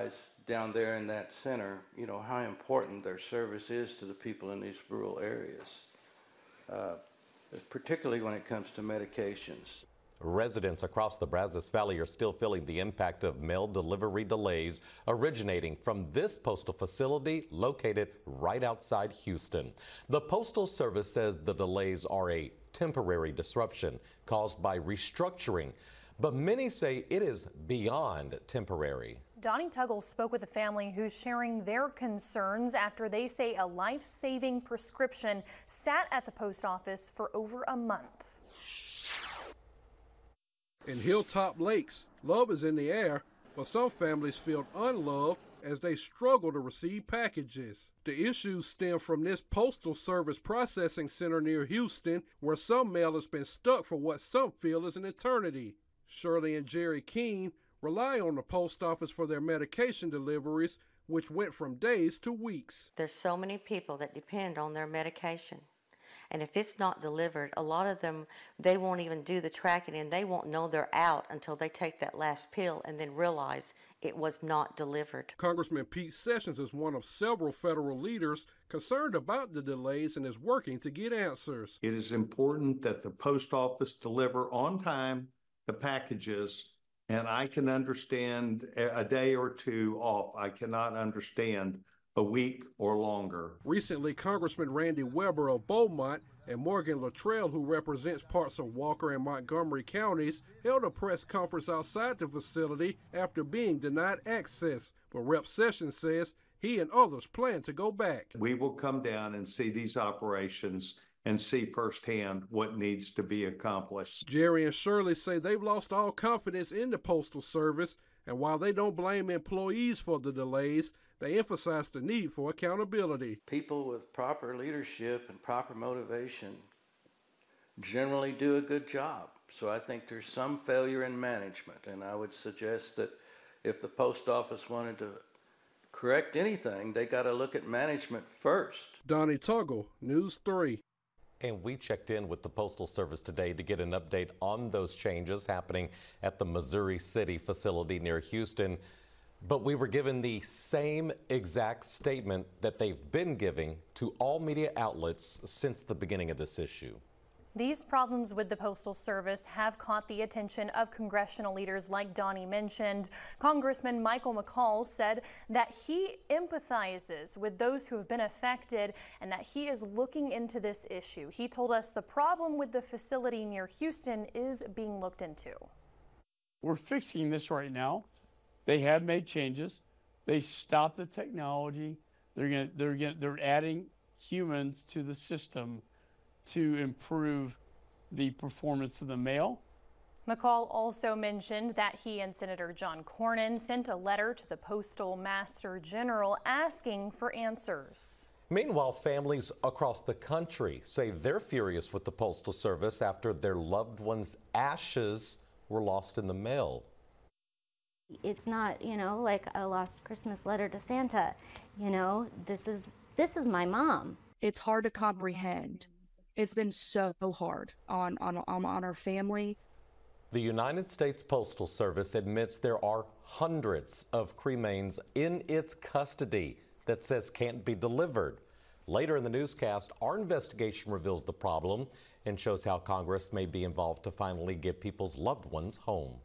realize down there in that center, how important their service is to the people in these rural areas, particularly when it comes to medications. Residents across the Brazos Valley are still feeling the impact of mail delivery delays originating from this postal facility located right outside Houston. The Postal Service says the delays are a temporary disruption caused by restructuring, but many say it is beyond temporary. Donnie Tuggle spoke with a family who's sharing their concerns after they say a life-saving prescription sat at the post office for over a month. In Hilltop Lakes, love is in the air, but some families feel unloved as they struggle to receive packages. The issues stem from this Postal Service processing center near Houston, where some mail has been stuck for what some feel is an eternity. Shirley and Jerry Keen rely on the post office for their medication deliveries, which went from days to weeks. There's so many people that depend on their medication. And if it's not delivered, a lot of them, they won't even do the tracking and they won't know they're out until they take that last pill and then realize it was not delivered. Congressman Pete Sessions is one of several federal leaders concerned about the delays and is working to get answers. It is important that the post office deliver on time the packages, and I can understand a day or two off. I cannot understand a week or longer. Recently, Congressman Randy Weber of Beaumont and Morgan Luttrell, who represents parts of Walker and Montgomery counties, held a press conference outside the facility after being denied access. But Rep. Sessions says he and others plan to go back. We will come down and see these operations and see firsthand what needs to be accomplished. Jerry and Shirley say they've lost all confidence in the Postal Service, and while they don't blame employees for the delays, they emphasize the need for accountability. People with proper leadership and proper motivation generally do a good job. So I think there's some failure in management, and I would suggest that if the post office wanted to correct anything, they got to look at management first. Donnie Tuggle, News 3. And we checked in with the Postal Service today to get an update on those changes happening at the Missouri City facility near Houston. But we were given the same exact statement that they've been giving to all media outlets since the beginning of this issue. These problems with the Postal Service have caught the attention of congressional leaders like Donnie mentioned. Congressman Michael McCall said that he empathizes with those who have been affected and that he is looking into this issue. He told us the problem with the facility near Houston is being looked into. We're fixing this right now. They have made changes. They stopped the technology. They're adding humans to the system to improve the performance of the mail. McCall also mentioned that he and Senator John Cornyn sent a letter to the Postal Master General asking for answers. Meanwhile, families across the country say they're furious with the Postal Service after their loved ones' ashes were lost in the mail. It's not, like a lost Christmas letter to Santa. This is my mom. It's hard to comprehend. It's been so hard on our family. The United States Postal Service admits there are hundreds of cremains in its custody that says can't be delivered. Later in the newscast, our investigation reveals the problem and shows how Congress may be involved to finally get people's loved ones home.